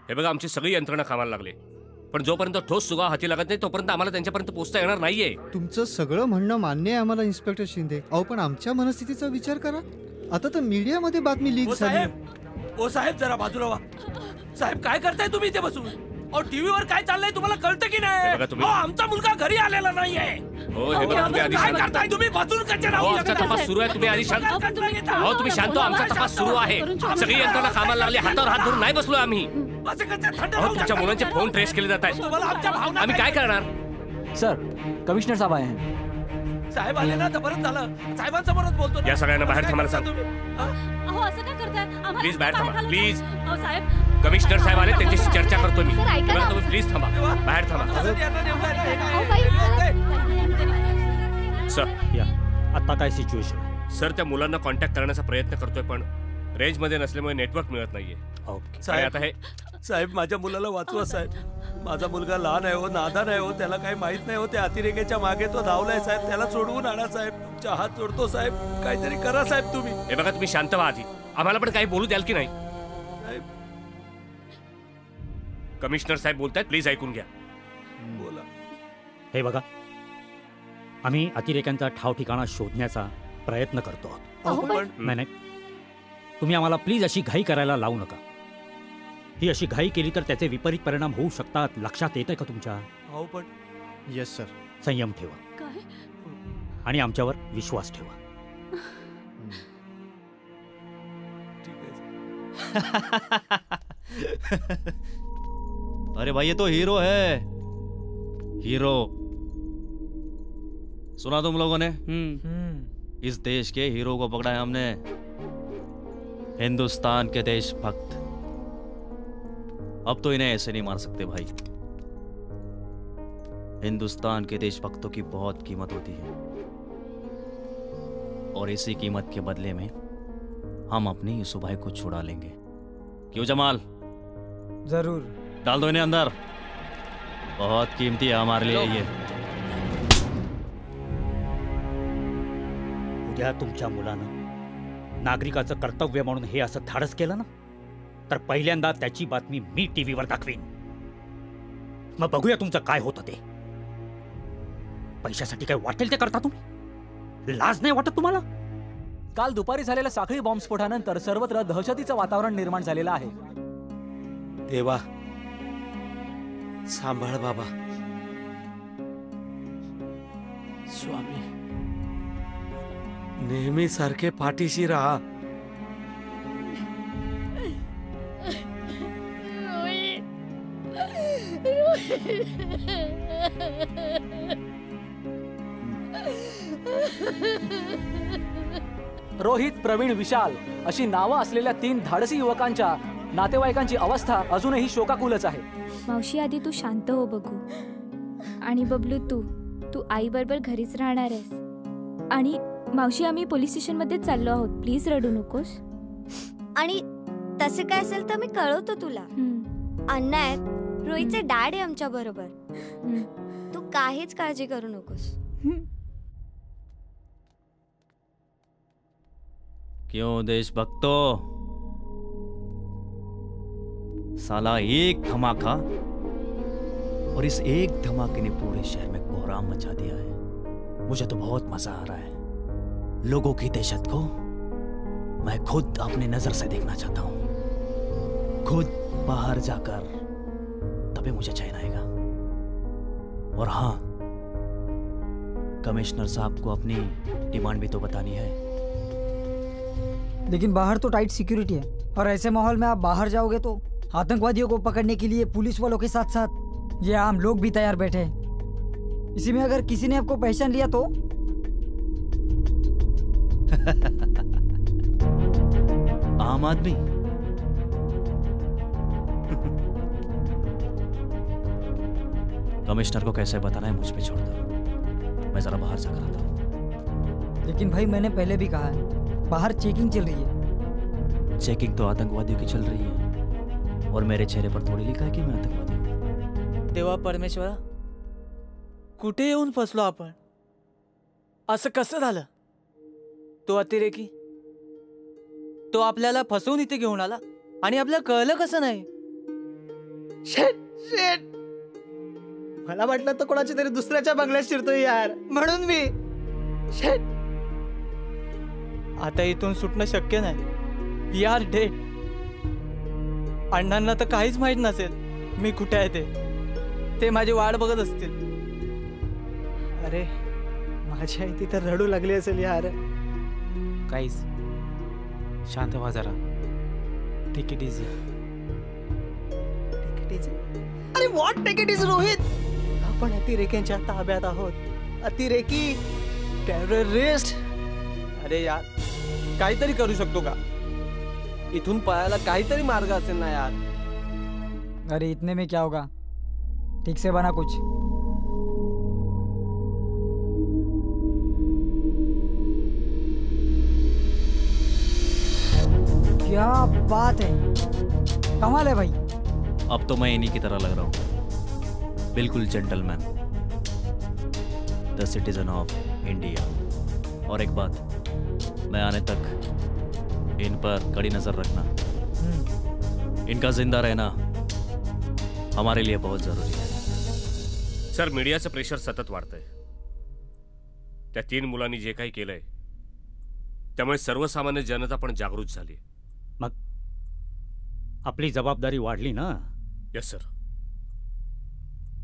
हे बघा, आमची सगळी यंत्रणा कामाला लागली, पण जोपर्यंत ठोस सुगाव हाती लागत नाही तोपर्यंत आम्हाला त्यांच्यापर्यंत पोहोचता येणार नाहीये. तुमचं सगळं म्हणणं मान्य आहे आम्हाला इन्स्पेक्टर शिंदे. अहो पण आमच्या मनस्थितीचा विचार करा. आता तर मीडियामध्ये बातमी लीक झाली. ओ साहेब जरा बाजूला व्हा. साहेब काय करताय तुम्ही इथे बसून? और टीव्हीवर काय चाललंय तुम्हाला कळतं की नाही? आमचा मुलगा घरी आलेला नाहीये. हो हे बघा, तुम्ही आधी काय करताय तुम्ही? बसून कच्चे राहू आमचा तपास सुरू आहे. तुम्ही आधी शांत हो. तुम्ही शांत. आमचा तपास सुरू आहे. सगळी यंत्रणा कामाला लागली. हातावर हात धरून नाही बसलो आम्ही. तुमच्या मुलांचे फोन ट्रेस केले जात आहेत. आम्ही काय करणार? सर, कमिशनर साहेब आए हैं. साहेब आले ना तर बरं झालं. साहेबांसमोरच बोलतो. या सगळ्यांना बाहेर थांबायला सांग. अहो असं काय करताय? प्लीज बाहेर थांबा. प्लीज. अहो साहेब, कमिशनर साहेब आले, त्यांच्याशी चर्चा करतो मी. तुम्ही प्लीज थांबा. बाहेर थांबा. सर, या आता काय सिच्युएशन? सर, त्या मुलांना कॉन्टॅक्ट करण्याचा प्रयत्न करतोय, पण रेंज मध्ये नसल्यामुळे नेटवर्क मिळत नाहीये. साहेब आता हे साहेब माझ्या मुलाला वाचवा साहेब. माझा मुलगा लहान आहे हो, नादान आहे हो, त्याला काही माहित नाही हो. त्या अतिरेक्याच्या मागे तो धावलाय साहेब. त्याला सोडवून आणा साहेब. तुमच्या हात जोडतो साहेब. काहीतरी करा साहेब तुम्ही. हे बघा, तुम्ही शांत व्हा आधी. आम्हाला पण काही बोलू द्याल की नाही? कमिशनर साहेब बोलतायत, प्लीज ऐकून घ्या. बोला. हे बघा, आम्ही अतिरेक्यांचा ठाव ठिकाणा शोधण्याचा प्रयत्न करतो आहोत. नाही, तुम्ही आम्हाला प्लीज अशी घाई करायला लावू नका. ही अशी घाई केली तर त्याचे विपरीत परिणाम होऊ शकतात. लक्षात येतंय का तुमच्या? हो पण. Yes sir. संयम ठेवा आणि आमच्यावर विश्वास ठेवा. अरे भाई, ये तो हीरो है. हीरो सुना तुम लोगों ने? इस देश के हीरो को पकड़ा है हमने. हिंदुस्तान के देशभक्त. अब तो इन्हें ऐसे नहीं मार सकते भाई. हिंदुस्तान के देशभक्तों की बहुत कीमत होती है, और इसी कीमत के बदले में हम अपने यूसुफ भाई को छुड़ा लेंगे. क्यों जमाल? जरूर. डाल दो इन्हें अंदर. बहुत कीमती है हमारे लिए ये. उद्या तुमच्या मुलानं नागरिकाचं कर्तव्य म्हणून हे असं धाडस केलं ना, तर पहिल्यांदा त्याची बातमी मी टीव्हीवर दाखवीन. मग बघूया तुमचं काय होतं ते. पैशासाठी काय वाटेल ते करता तुम्ही? लाज नाही वाटत तुम्हाला? काल दुपारी झालेल्या साखळी बॉम्बस्फोटानंतर सर्वत्र दहशतीचं वातावरण निर्माण झालेलं आहे. देवा सांभाळ बाबा. स्वामी नेहमी सारखे पाठीशी राहा. रोहित, प्रवीण, विशाल अशी नावं असलेल्या 3 धाडसी युवकांच्या नातेवाईकांची अवस्था अजूनही शोकाकुलच आहे. मावशी, आधी तू शांत हो बघू. आणि बबलू, तू आई बरोबर घरीच राहणार आहेस. आणि मावशी, आम्ही पोलीस स्टेशन मध्ये चाललो आहोत. प्लीज रडू नकोस. आणि तसे काय असेल तर मी कळवतो तुला. अण्णा आहेत, रोहितचे डॅड आहे आमच्या बरोबर. तू काहीच काळजी करू नकोस. क्यों देशभक्तों? साला एक धमाका, और इस एक धमाके ने पूरे शहर में कोहराम मचा दिया है. मुझे तो बहुत मजा आ रहा है. लोगों की दहशत को मैं खुद अपनी नजर से देखना चाहता हूं. खुद बाहर जाकर, तभी मुझे चैन आएगा. और हाँ, कमिश्नर साहब को अपनी डिमांड भी तो बतानी है. लेकिन बाहर तो टाइट सिक्योरिटी है, और ऐसे माहौल में आप बाहर जाओगे तो आतंकवादियों को पकड़ने के लिए पुलिस वालों के साथ साथ ये आम लोग भी तैयार बैठे हैं. इसी में अगर किसी ने आपको पहचान लिया तो? आम आदमी? कमिश्नर को कैसे बताना है मुझ पे छोड़ दो. मैं जरा बाहर जाकर आता हूं. लेकिन भाई, मैंने पहले भी कहा है, बाहर चेकिंग चल रही है. चेकिंग तो आतंकवादियों की चल रही है, और मेरे चेहरे पर थोड़ी लिखा है कि मैं आतंकवादी हूं. देवा परमेश्वरा, कुठे येऊन फसलो आपण? असं कसं झालं? तो अतिरेकी, तो आपल्याला फसवून इथे घेऊन आला, आणि आपल्याला कळलं कसं नाही? शेट शेट मला वाटलं तर कोणाच्या तरी दुसऱ्याच्या बंगल्यात शिरतोय यार, म्हणून मी शेट. आता इथून सुटणं शक्य नाही. We are dead. अण्णांना तर काहीच माहित नसेल मी कुठे आहे ते माझी वाट बघत असतील. अरे माझी आई तिथे रडू लागली असेल यार. काहीच शांत व्हा जरा. Take it easy. अरे what take it easy Rohit. आपण अतिरेक्यांच्या ताब्यात आहोत. अतिरेकी, टेररिस्ट. अरे यार काहीतरी करू शकतो का? इथून पळायला काहीतरी मार्ग असेल ना यार. अरे इतने में क्या होगा, ठीक से बना कुछ. क्या बात है, कमाल है भाई. अब तो मैं इन्हीं की तरह लग रहा हूँ, बिल्कुल gentleman, the citizen of India. और एक बात, मैं आने तक इन पर कड़ी नजर रखना. इनका जिंदा रहना हमारे लिए बहुत जरूरी है. सर, मीडियाचं प्रेशर सतत वाढतंय. त्या 3 मुलांनी जे काही केलंय त्यामुळे सर्वसामान्य जनता पण जागृत झाली. मग आपली जबाबदारी वाढली ना. Yes sir.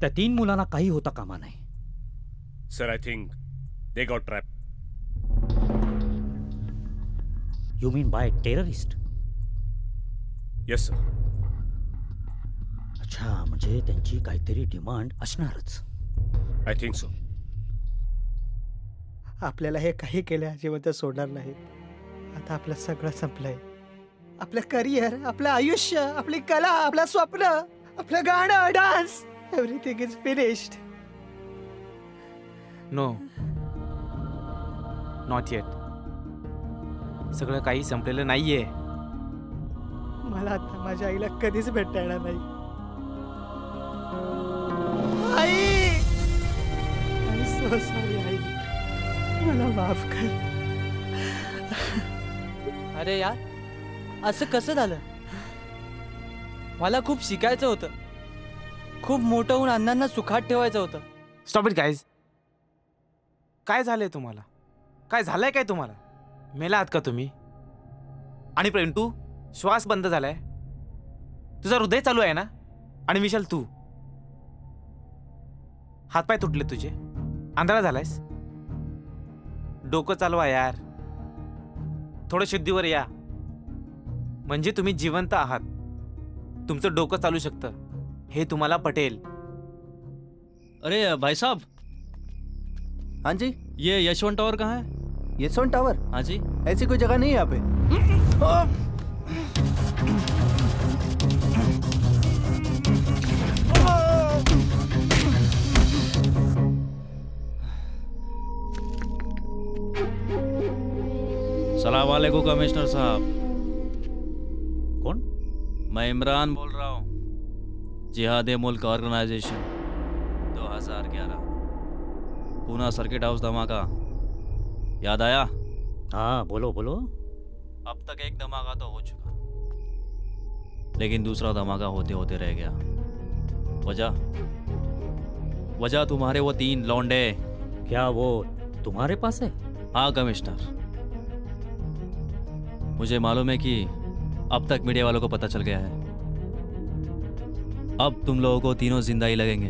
त्या 3 मुलांना काही होता कामा नाही. Sir, I think they got trap. You mean by terrorist? Yes sir. अच्छा, म्हणजे त्यांची काहीतरी डिमांड असणारच. I think so. आपल्याला हे काही केल्या जिवंत सोडणार नाही. आता आपलं सगळं संपलंय. आपलं करिअर, आपलं आयुष्य, आपली कला, आपलं स्वप्न, आपलं गाणं, dance, everything is finished. No, not yet. सगळं काही संपलेलं नाहीये. मला आता माझ्या आईला कधीच भेटता येणार नाही. आई, आय सो सॉरी आई, मला माफ कर. अरे यार, असं कसं झालं? मला खूप शिकायचं होतं. खूप मोठं होऊन अण्णांना सुखात ठेवायचं होतं. Stop it guys. काय झालंय तुम्हाला? काय झालंय काय तुम्हाला? मेला आहात का तुम्ही? आणि प्रेम, तू श्वास बंद झालाय, तुझं हृदय चालू आहे ना? आणि विशाल, तू हातपाय तुटले तुझे, आंधळा झालायस. डोकं चालवा यार, थोडं शुद्धीवर या. म्हणजे तुम्ही जिवंत आहात, तुमचं डोकं चालू शकतं, हे तुम्हाला पटेल. अरे भाई साहब. हाँ जी. ये यशवंत टावर कहाँ है? यशवंत टावर? हाँ जी. ऐसी कोई जगह नहीं है यहाँ पे. सलाम वालेकुम कमिश्नर साहब. कौन? मैं इमरान बोल रहा हूँ, जिहाद मुल्क ऑर्गेनाइजेशन 2011, पूना सर्किट हाउस धमाका याद आया? हाँ, बोलो बोलो. अब तक एक धमाका तो हो चुका, लेकिन दूसरा धमाका होते होते रह गया. वजह तुम्हारे वो 3 लौंडे. क्या वो तुम्हारे पास है? हाँ कमिश्नर, मुझे मालूम है कि अब तक मीडिया वालों को पता चल गया है. अब तुम लोगों को तीनों जिंदा ही लगेंगे.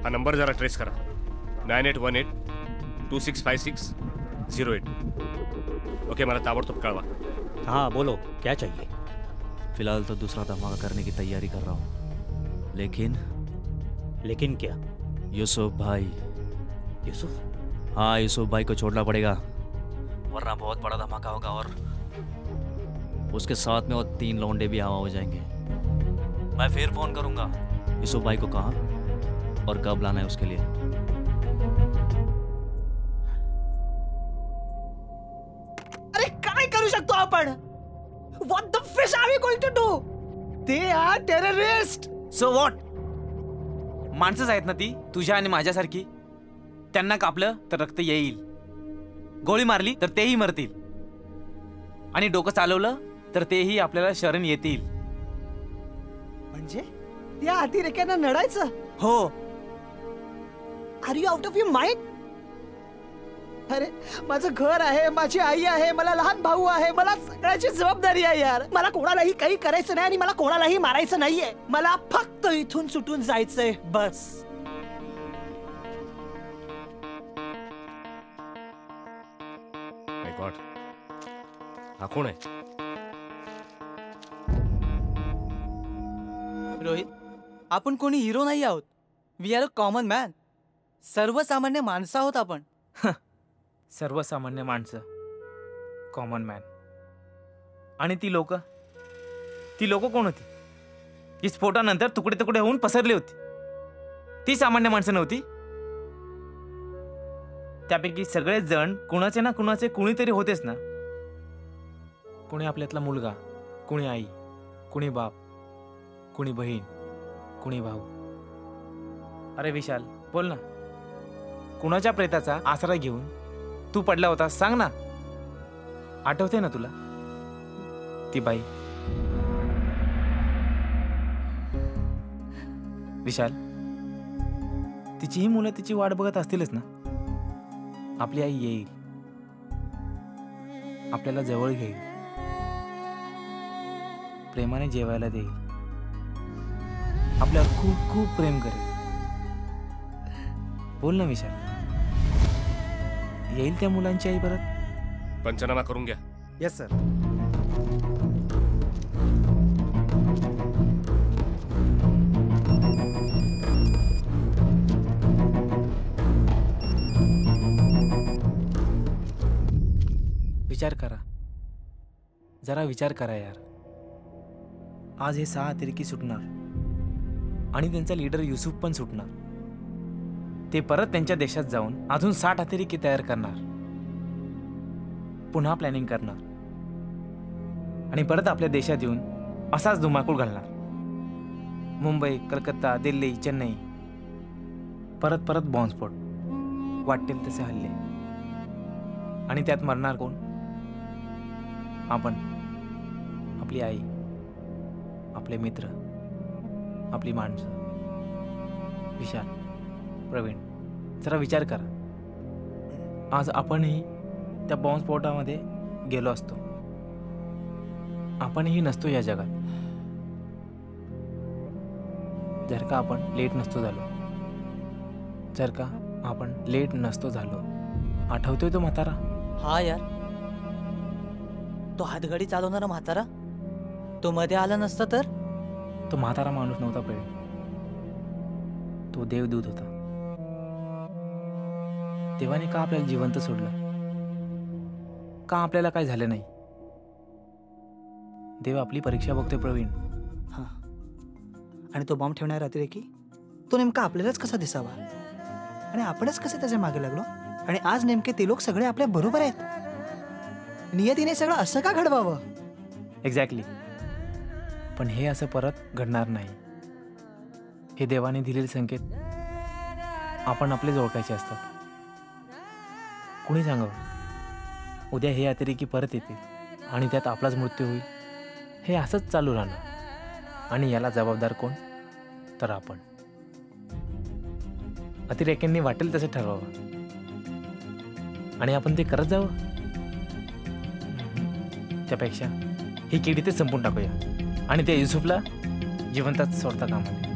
हा नंबर जरा ट्रेस करा. 9818265608. ओके, मला ताबडतोब कळवा. हाँ बोलो, क्या चाहिए? फिलहाल तो दूसरा धमाका करने की तैयारी कर रहा हूँ, लेकिन क्या? यूसुफ भाई. यूसुफ? हाँ, यूसुफ भाई को छोड़ना पड़ेगा, वरना बहुत बड़ा धमाका होगा और उसके साथ में वो 3 लौंडे भी हवा हो जाएंगे. मैं फिर फोन करूंगा यूसुफ भाई को कहाँ और कब लाना है उसके लिए. अरे काय करू शकतो आपण? What the fish are we going to do? They are terrorists. So what? माणसंच आहेत ना ती, तुझ्या आणि माझ्यासारखी. त्यांना कापलं तर रक्त येईल, गोळी मारली तर तेही मरतील, आणि डोकं चालवलं तर तेही आपल्याला शरण येतील. म्हणजे त्या अतिरेक्यांना नडायचं? हो. Are you out of your mind? अरे माझं घर आहे, माझी आई आहे, मला लहान भाऊ आहे, मला सगळ्याची जबाबदारी आहे यार. मला कोणालाही काही करायचं नाही आणि मला कोणालाही मारायचं नाहीये. मला फक्त इथून सुटून जायचंय बस. माय गॉड, हा कोण आहे? रोहित, आपण कोणी हिरो नाही आहोत. We are a common man. सर्वसामान्य माणसं आहोत आपण. सर्वसामान्य माणसं, कॉमन मॅन. आणि ती लोक कोण होती? जी स्फोटानंतर तुकडे तुकडे होऊन पसरली होती. ती सामान्य माणसं नव्हती. त्यापैकी सगळेच जण कुणाचे ना कुणाचे कुणीतरी होतेच ना. कुणी आपल्यातला मुलगा, कुणी आई, कुणी बाप, कुणी बहीण, कुणी भाऊ. अरे विशाल, बोल ना. कुणाच्या प्रेताचा आसरा घेऊन तू पडला होता, सांग ना. आठवते ना तुला ती बाई? विशाल, तिचीही मुलं तिची वाट बघत असतीलच ना. आपली आई येईल, आपल्याला जवळ घेईल, प्रेमाने जेवायला देईल, आपल्यावर खूप खूप प्रेम करेल. बोल ना विशाल, येईल त्या मुलांची आई परत? पंचनामा करून घ्या. Yes sir. विचार करा, जरा विचार करा यार. आज हे 6 अतिरेकी सुटणार आणि त्यांचा लीडर युसुफ पण सुटणार. ते परत त्यांच्या देशात जाऊन अजून 60 अतिरेकी तयार करणार, पुन्हा प्लॅनिंग करणार आणि परत आपल्या देशात येऊन असाच धुमाकूळ घालणार. मुंबई, कलकत्ता, दिल्ली, चेन्नई, परत परत बॉम्बस्फोट, वाटेल तसे हल्ले. आणि त्यात मरणार कोण? आपण, आपली आई, आपले मित्र, आपली माणसं. विशाल, प्रवीण, जरा विचार करा. आज आपणही त्या बॉम्बस्फोटामध्ये गेलो असतो, आपणही नसतो या जगात, जर का आपण लेट नसतो झालो. जर का आपण लेट नसतो झालो. आठवतोय तो म्हातारा? हा यार, तो हातगाडी चालवणारा म्हातारा. तो मध्ये आला नसता तर? तो म्हातारा माणूस नव्हता प्रेम, तो देवदूत होता. देवाने का आपल्याला जिवंत सोडलं? का आपल्याला काय झालं नाही? देव आपली परीक्षा बघतोय प्रवीण. हा, आणि तो बॉम्ब ठेवणारा अतिरेकी, तो नेमका आपल्यालाच कसा दिसावा आणि आपणच कसे त्याच्या मागे लागलो? आणि आज नेमके ते लोक सगळे आपल्या बरोबर आहेत. नियतीने सगळं असं का घडवावं? एक्झॅक्टली. पण हे असं परत घडणार नाही. हे देवाने दिलेले संकेत आपण आपलेच ओळखायचे असतात. कुणी सांगावं, उद्या हे अतिरेकी परत येतील आणि त्यात आपलाच मृत्यू होईल. हे असंच चालू राहणार आणि याला जबाबदार कोण? तर आपण. अतिरेक्यांनी वाटेल तसं ठरवावं आणि आपण ते करत जावं. त्यापेक्षा ही किडी ते संपून टाकूया आणि त्या युसुफला जिवंतच सोडता कामा नये.